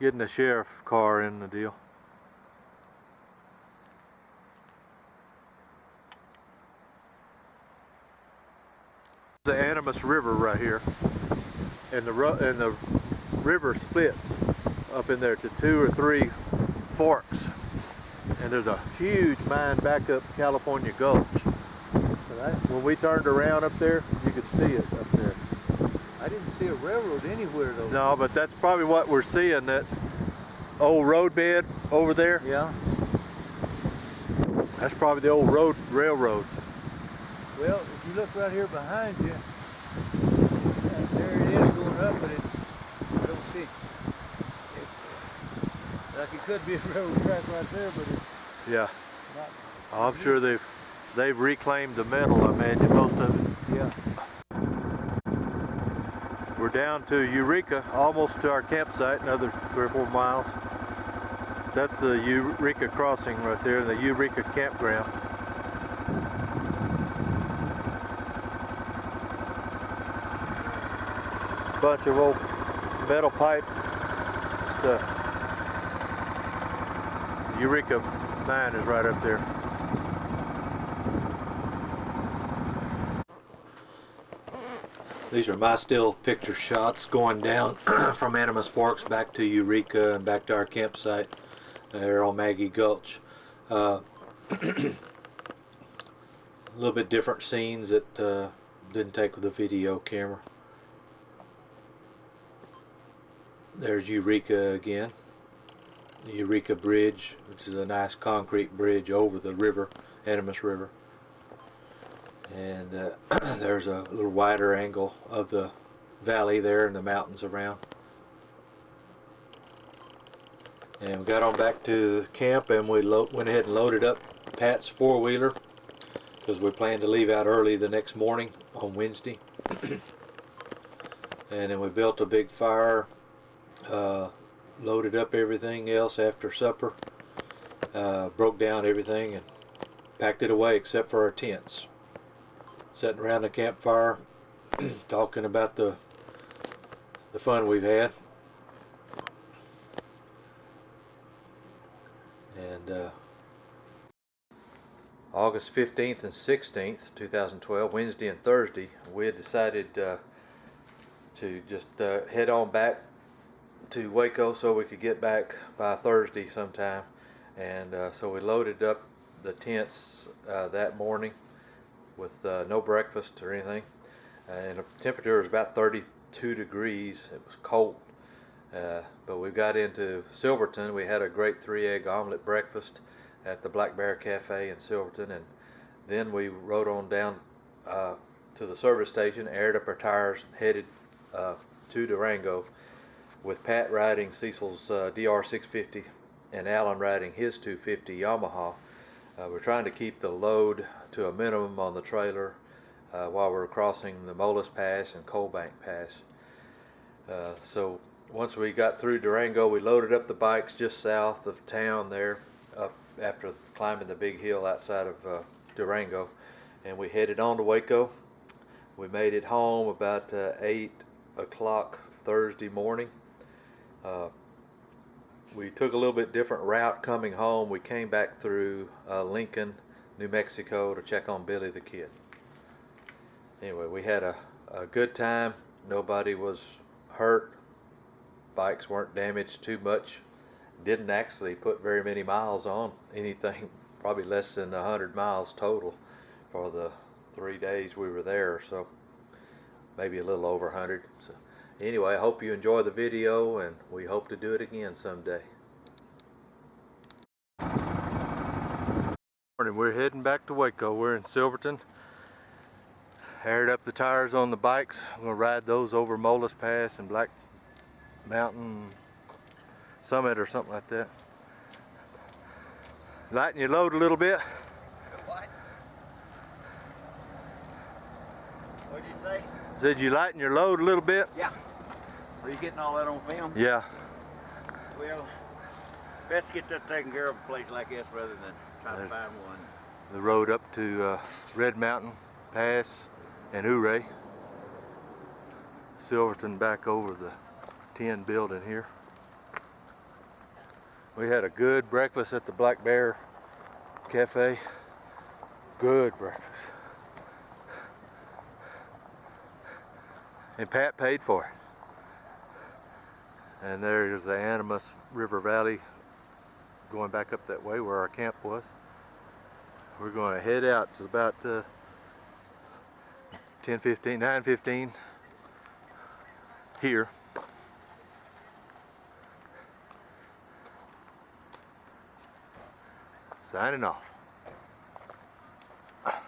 getting the sheriff car in the deal. The Animas River right here, and the river splits up in there to 2 or 3 forks, and there's a huge mine back up California Gulch. When we turned around up there, you could see it up there. I didn't see a railroad anywhere though. No, but that's probably what we're seeing, that old roadbed over there. Yeah. That's probably the old railroad. Well, if you look right here behind you, there it is going up, but I don't see it. Like it could be a railroad track right there, but it's Yeah. not. Oh, I'm sure they've reclaimed the metal, I imagine, most of it. Yeah. We're down to Eureka, almost to our campsite, another 3 or 4 miles. That's the Eureka crossing right there, the Eureka campground. Bunch of old metal pipe stuff. Eureka mine is right up there. These are my still picture shots going down from Animas Forks back to Eureka and back to our campsite there on Maggie Gulch. A little bit different scenes that didn't take with the video camera. There's Eureka again. The Eureka Bridge, which is a nice concrete bridge over the river, Animas River. And there's a little wider angle of the valley there and the mountains around. And we got on back to camp, and we went ahead and loaded up Pat's four-wheeler because we planned to leave out early the next morning on Wednesday. And then we built a big fire, loaded up everything else after supper, broke down everything and packed it away except for our tents. Sitting around the campfire talking about the fun we've had. And August 15th and 16th, 2012, Wednesday and Thursday, we had decided to just head on back to Waco so we could get back by Thursday sometime. And so we loaded up the tents that morning with no breakfast or anything, and the temperature was about 32 degrees. It was cold, but we got into Silverton. We had a great 3-egg omelet breakfast at the Black Bear Cafe in Silverton, and then we rode on down to the service station, aired up our tires, headed to Durango, with Pat riding Cecil's DR650 and Alan riding his 250 Yamaha. We're trying to keep the load to a minimum on the trailer while we're crossing the Molas Pass and Coalbank Pass. So once we got through Durango, we loaded up the bikes just south of town there, up after climbing the big hill outside of Durango, and we headed on to Waco. We made it home about 8 o'clock Thursday morning. We took a little bit different route coming home. We came back through Lincoln, New Mexico to check on Billy the Kid. Anyway, we had a good time. Nobody was hurt. Bikes weren't damaged too much. Didn't actually put very many miles on anything, probably less than 100 miles total for the 3 days we were there, so maybe a little over 100. So anyway, I hope you enjoy the video, and we hope to do it again someday. Morning, we're heading back to Waco. We're in Silverton. Aired up the tires on the bikes. I'm going to ride those over Molas Pass and Black Mountain Summit or something like that. Lighten your load a little bit. What? What'd you say? Said you lighten your load a little bit? Yeah. Are you getting all that on film? Yeah. Well, best to get that taken care of a place like this rather than try to find one. The road up to Red Mountain Pass and Ouray. Silverton back over the tin building here. We had a good breakfast at the Black Bear Cafe. Good breakfast. And Pat paid for it. And there's the Animas River Valley going back up that way where our camp was. We're going to head out. It's about 9:15 here. Signing off.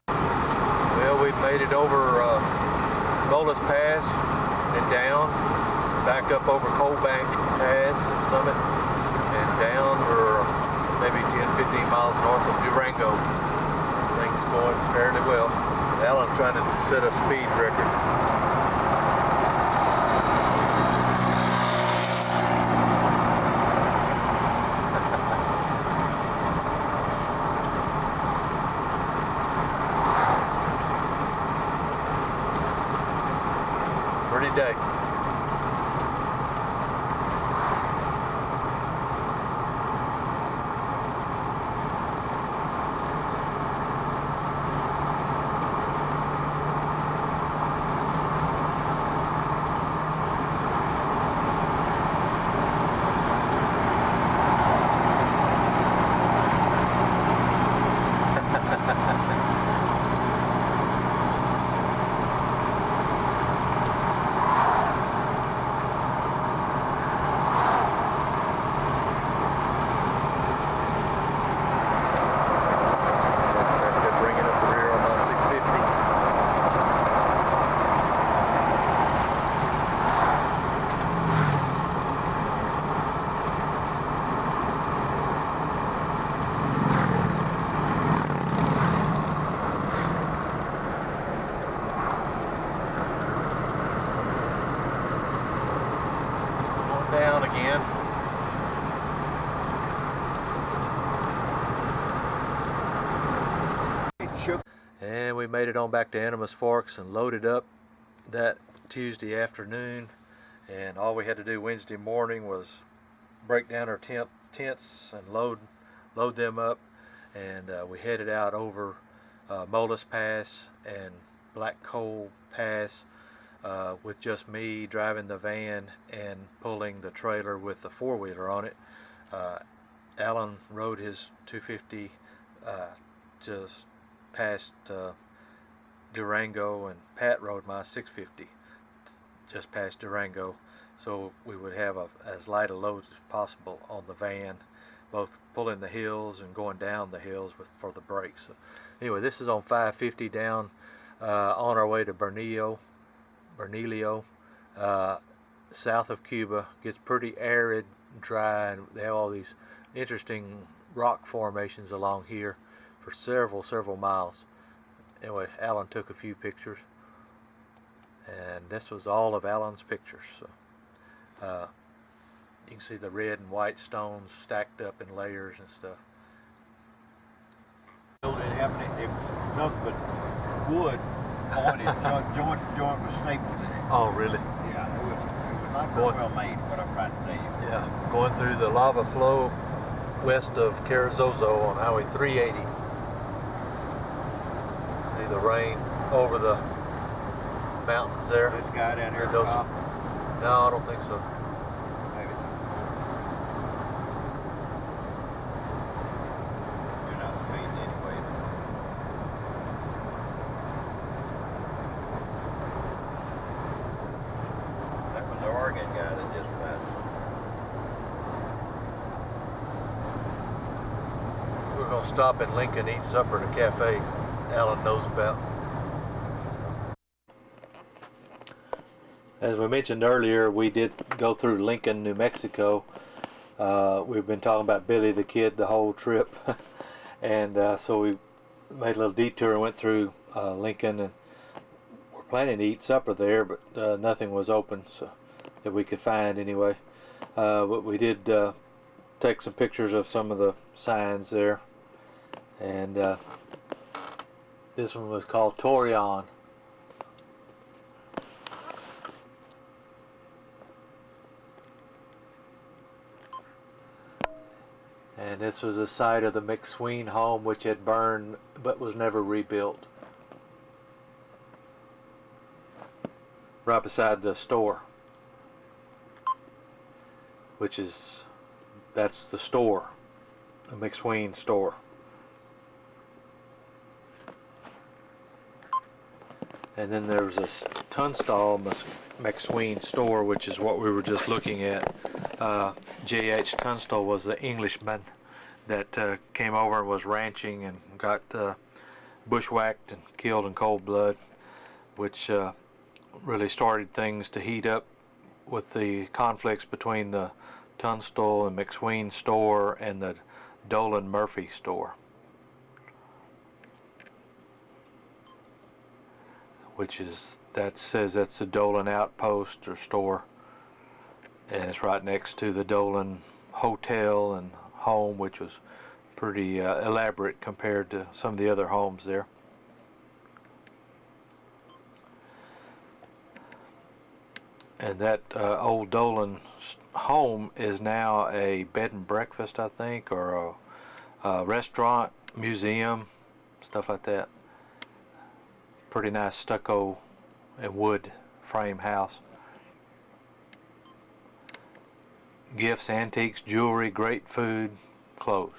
Well, we've made it over Bolus Pass and down, back up over Coal Bank Pass and Summit, and down for maybe 10-15 miles north of Durango. Things going fairly well. Alan's trying to set a speed record. Pretty day. Down again. And we made it on back to Animas Forks and loaded up that Tuesday afternoon, and all we had to do Wednesday morning was break down our tents and load them up, and we headed out over Molus Pass and Black Coal Pass with just me driving the van and pulling the trailer with the four-wheeler on it. Alan rode his 250 just past Durango, and Pat rode my 650 just past Durango, so we would have as light a load as possible on the van, both pulling the hills and going down the hills for the brakes. So anyway, this is on 550 down on our way to Bernillo, south of Cuba. Gets pretty arid and dry, and they have all these interesting rock formations along here for several miles. Anyway, Alan took a few pictures, and this was all of Alan's pictures. So you can see the red and white stones stacked up in layers and stuff. It was nothing but wood pointed, joint was stapled in it. Oh, really? Yeah, it was not very well made, what I'm trying to tell you. Yeah, going through the lava flow west of Carrizozo on Highway 380. See the rain over the mountains there. This guy down here, No, I don't think so. maybe not. You're not speeding anyway. That was the Oregon guy that just passed. We're going to stop in Lincoln, eat supper at a cafe Alan knows about. As we mentioned earlier, we did go through Lincoln, New Mexico. We've been talking about Billy the Kid the whole trip. And so we made a little detour and went through Lincoln, and we're planning to eat supper there, but nothing was open, so that we could find anyway. But we did take some pictures of some of the signs there, and this one was called Torion. And this was the site of the McSween home, which had burned but was never rebuilt. Right beside the store, that's the store, the McSween store. And then there was a Tunstall McSween store, which is what we were just looking at. J.H. Tunstall was the Englishman that came over and was ranching and got bushwhacked and killed in cold blood, which really started things to heat up with the conflicts between the Tunstall and McSween store and the Dolan Murphy store, that says that's the Dolan Outpost or store, and it's right next to the Dolan Hotel and home, which was pretty elaborate compared to some of the other homes there. And that old Dolan home is now a bed and breakfast, I think, or a restaurant, museum, stuff like that. Pretty nice stucco and wood frame house. Gifts, antiques, jewelry, great food, closed.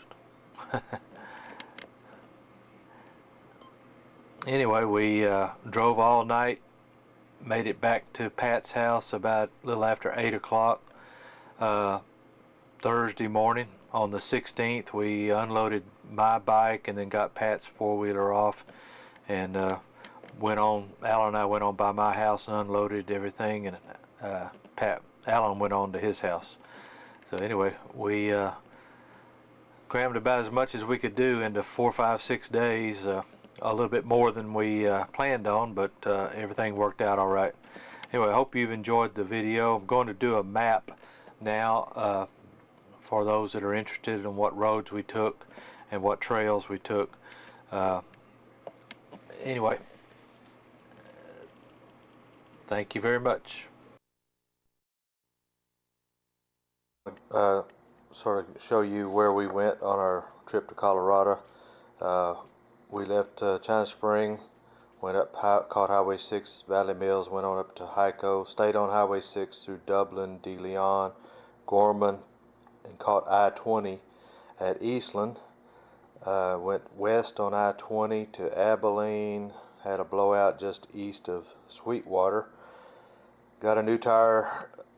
Anyway, we drove all night, made it back to Pat's house about a little after 8 o'clock Thursday morning. On the 16th, we unloaded my bike and then got Pat's four-wheeler off, and Alan and I went on by my house and unloaded everything, and Alan went on to his house. So anyway, we crammed about as much as we could do into 4, 5, 6 days. A little bit more than we planned on, but everything worked out all right. Anyway, I hope you've enjoyed the video. I'm going to do a map now for those that are interested in what roads we took and what trails we took. Anyway, thank you very much. Sort of show you where we went on our trip to Colorado. We left China Spring, went up, caught Highway 6, Valley Mills, went on up to Hyco, stayed on Highway 6 through Dublin, De Leon, Gorman, and caught I-20 at Eastland. Went west on I-20 to Abilene, had a blowout just east of Sweetwater. Got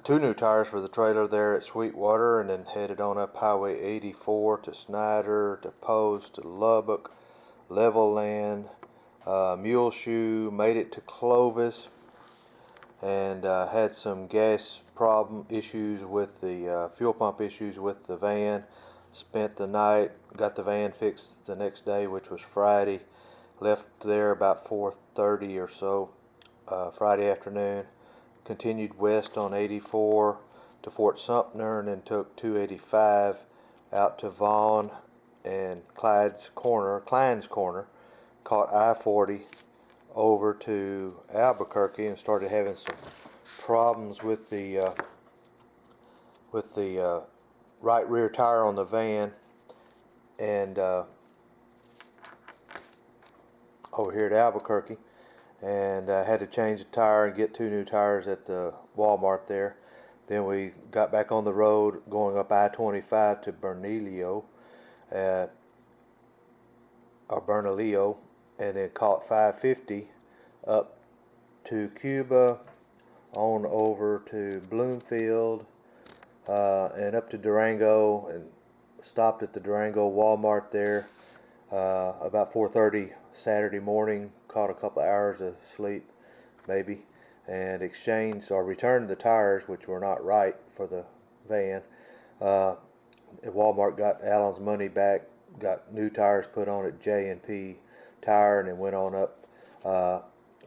two new tires for the trailer there at Sweetwater, and then headed on up Highway 84 to Snyder, to Post, to Lubbock, Level Land, Muleshoe, made it to Clovis, and had some gas issues with the fuel pump issues with the van. Spent the night, got the van fixed the next day, which was Friday. Left there about 4:30 or so Friday afternoon. Continued west on 84 to Fort Sumter, and then took 285 out to Vaughn and Clyde's Corner, caught I-40 over to Albuquerque, and started having some problems with the right rear tire on the van, and over here at Albuquerque, and had to change the tire and get two new tires at the Walmart there. Then we got back on the road going up I-25 to Bernalillo, and then caught 550 up to Cuba, on over to Bloomfield, and up to Durango, and stopped at the Durango Walmart there about 4:30 Saturday morning. Caught a couple of hours of sleep maybe, and exchanged or returned the tires, which were not right for the van. Walmart got Alan's money back, got new tires put on at J&P Tire, and then went on up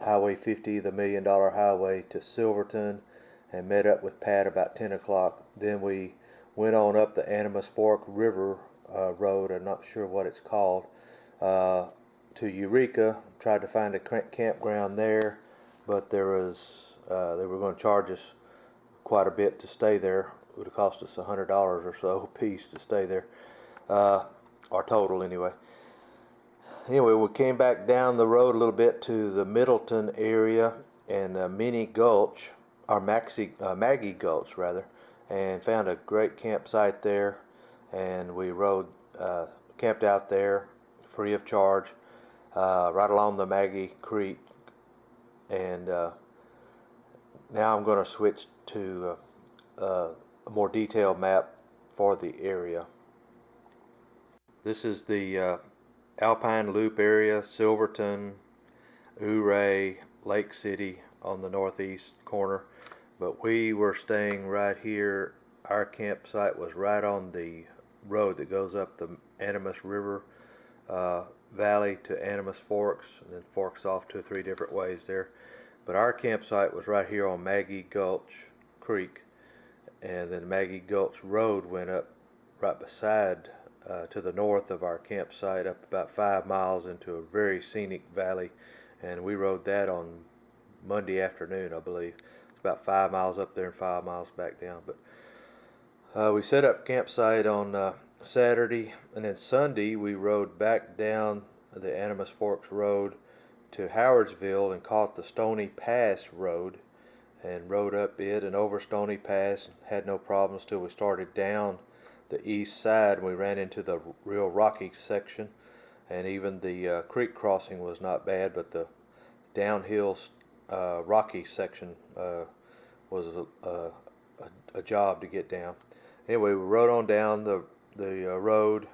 Highway 50, the $1 Million Highway, to Silverton, and met up with Pat about 10 o'clock. Then we went on up the Animas Fork River Road, I'm not sure what it's called, to Eureka. Tried to find a campground there, but they were going to charge us quite a bit to stay there. It would have cost us $100 or so a piece to stay there. our total anyway. Anyway, we came back down the road a little bit to the Middleton area and Mini Gulch, or Maggie Gulch rather, and found a great campsite there, and we camped out there free of charge, right along the Maggie Creek. And now I'm going to switch to a more detailed map for the area. This is the Alpine Loop area, Silverton, Ouray, Lake City on the northeast corner. But we were staying right here. Our campsite was right on the road that goes up the Animas River valley to Animas Forks, and then forks off 2 or 3 different ways there. But our campsite was right here on Maggie Gulch Creek, and then Maggie Gulch Road went up right beside to the north of our campsite, up about 5 miles into a very scenic valley, and we rode that on Monday afternoon, I believe. It's about 5 miles up there and 5 miles back down. But we set up campsite on Saturday, and then Sunday we rode back down the Animas Forks Road to Howardsville and caught the Stony Pass Road and rode up it and over Stony Pass. Had no problems till we started down the east side, and we ran into the real rocky section, and even the creek crossing was not bad, but the downhill rocky section was a job to get down. Anyway, we rode on down the road,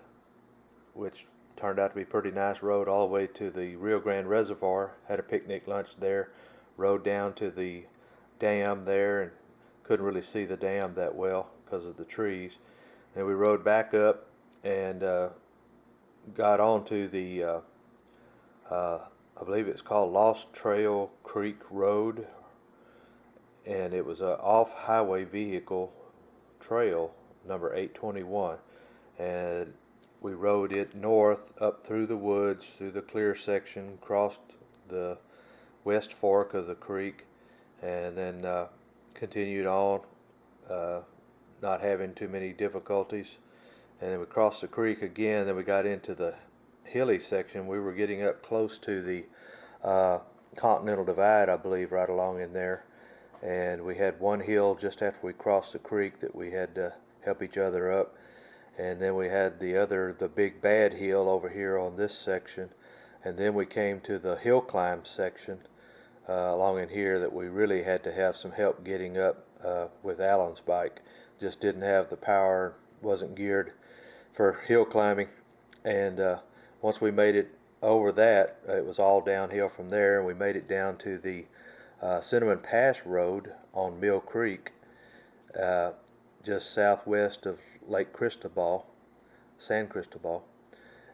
which turned out to be a pretty nice road, all the way to the Rio Grande Reservoir. Had a picnic lunch there, rode down to the dam there, and couldn't really see the dam that well because of the trees. And we rode back up and got onto the I believe it's called Lost Trail Creek Road, and it was an off-highway vehicle trail, number 821, and we rode it north up through the woods, through the clear section, crossed the west fork of the creek, and then continued on, not having too many difficulties. And then we crossed the creek again. Then we got into the hilly section. We were getting up close to the Continental Divide, I believe, right along in there. And we had one hill just after we crossed the creek that we had to help each other up. And then we had the big bad hill over here on this section. And then we came to the hill climb section along in here that we really had to have some help getting up with Alan's bike. Just didn't have the power, wasn't geared for hill climbing. And once we made it over that, it was all downhill from there, and we made it down to the Cinnamon Pass Road on Mill Creek, just southwest of Lake Cristobal, San Cristobal.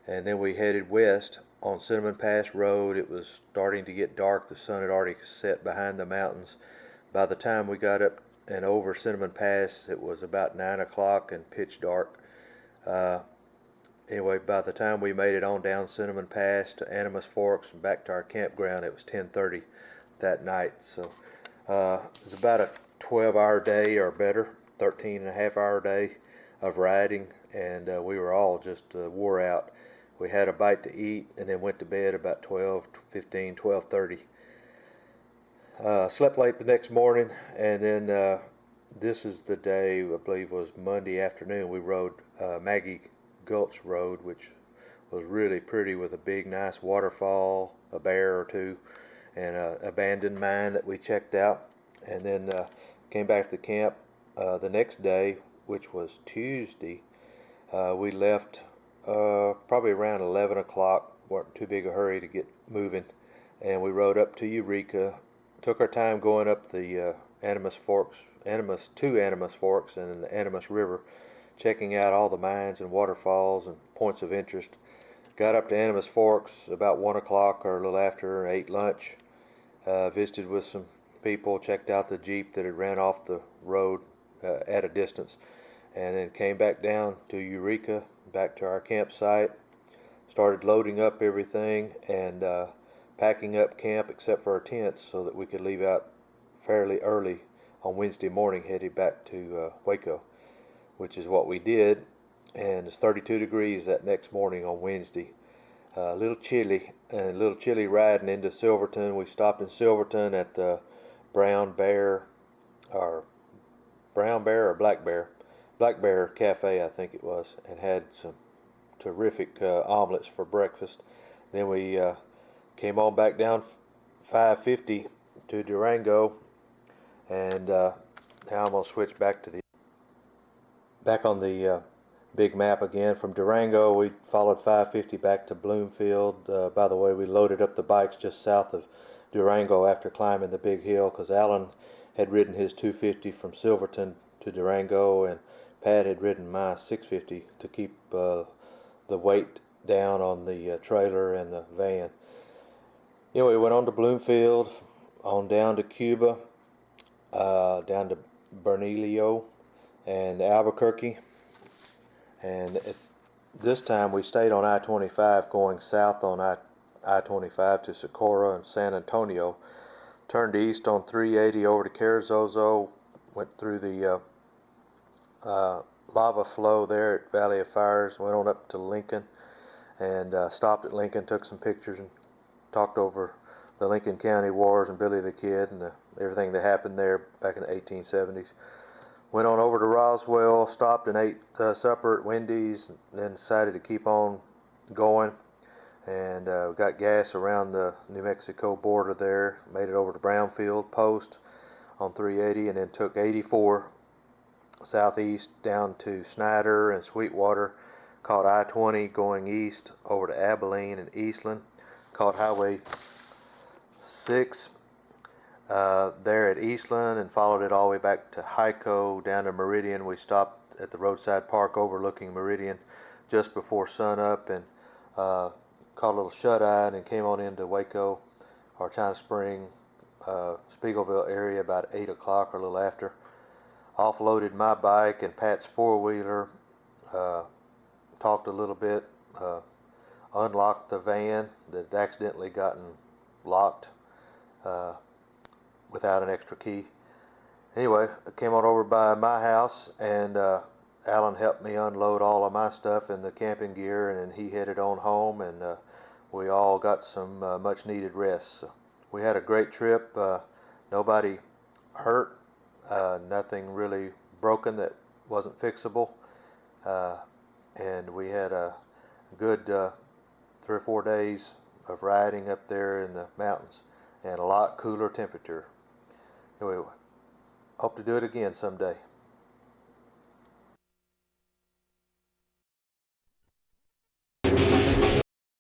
And then we headed west on Cinnamon Pass Road. It was starting to get dark. The sun had already set behind the mountains. By the time we got up and over Cinnamon Pass, it was about 9 o'clock and pitch dark. Anyway, by the time we made it on down Cinnamon Pass to Animas Forks and back to our campground, it was 10:30 that night. So it was about a 12-hour day or better, 13.5-hour day of riding, and we were all just wore out. We had a bite to eat and then went to bed about 12:15, 12:30. Slept late the next morning, and then this is the day, I believe was Monday afternoon, we rode Maggie Gulch Road, which was really pretty, with a big nice waterfall, a bear or two, and an abandoned mine that we checked out. And then came back to the camp the next day, which was Tuesday. We left probably around 11 o'clock, weren't too big a hurry to get moving, and we rode up to Eureka. Took our time going up the Animas Forks and the Animas River, checking out all the mines and waterfalls and points of interest. Got up to Animas Forks about 1 o'clock or a little after, and ate lunch. Visited with some people, checked out the Jeep that had ran off the road at a distance, and then came back down to Eureka, back to our campsite. Started loading up everything and packing up camp except for our tents so that we could leave out fairly early on Wednesday morning, headed back to Waco, which is what we did. and it's 32 degrees that next morning on Wednesday. A little chilly riding into Silverton. We stopped in Silverton at the Brown Bear or Black Bear Cafe, I think it was, and had some terrific omelets for breakfast. Then we came on back down 550 to Durango, and now I'm gonna switch back on the big map again. From Durango, we followed 550 back to Bloomfield. By the way, we loaded up the bikes just south of Durango after climbing the big hill, because Alan had ridden his 250 from Silverton to Durango, and Pat had ridden my 650 to keep the weight down on the trailer and the van. Anyway, we went on to Bloomfield, on down to Cuba, down to Bernalillo and Albuquerque, and this time we stayed on I-25 going south on I-25 to Socorro and San Antonio, turned east on 380 over to Carrizozo, went through the lava flow there at Valley of Fires, went on up to Lincoln, and stopped at Lincoln, took some pictures and talked over the Lincoln County Wars and Billy the Kid and everything that happened there back in the 1870s. Went on over to Roswell, stopped and ate supper at Wendy's, and then decided to keep on going, and got gas around the New Mexico border there, made it over to Brownfield Post on 380, and then took 84 southeast down to Snyder and Sweetwater, caught I-20 going east over to Abilene and Eastland, caught Highway 6 there at Eastland, and followed it all the way back to Hyco down to Meridian. We stopped at the roadside park overlooking Meridian just before sunup, and caught a little shut-eye, and came on into Waco or China Spring, Spiegelville area about 8 o'clock or a little after. Offloaded my bike and Pat's four-wheeler, talked a little bit, unlocked the van that had accidentally gotten locked without an extra key. Anyway, I came on over by my house, and Alan helped me unload all of my stuff in the camping gear, and he headed on home, and we all got some much needed rest. So we had a great trip. Nobody hurt, nothing really broken that wasn't fixable, and we had a good 3 or 4 days of riding up there in the mountains, and a lot cooler temperature. Anyway, hope to do it again someday.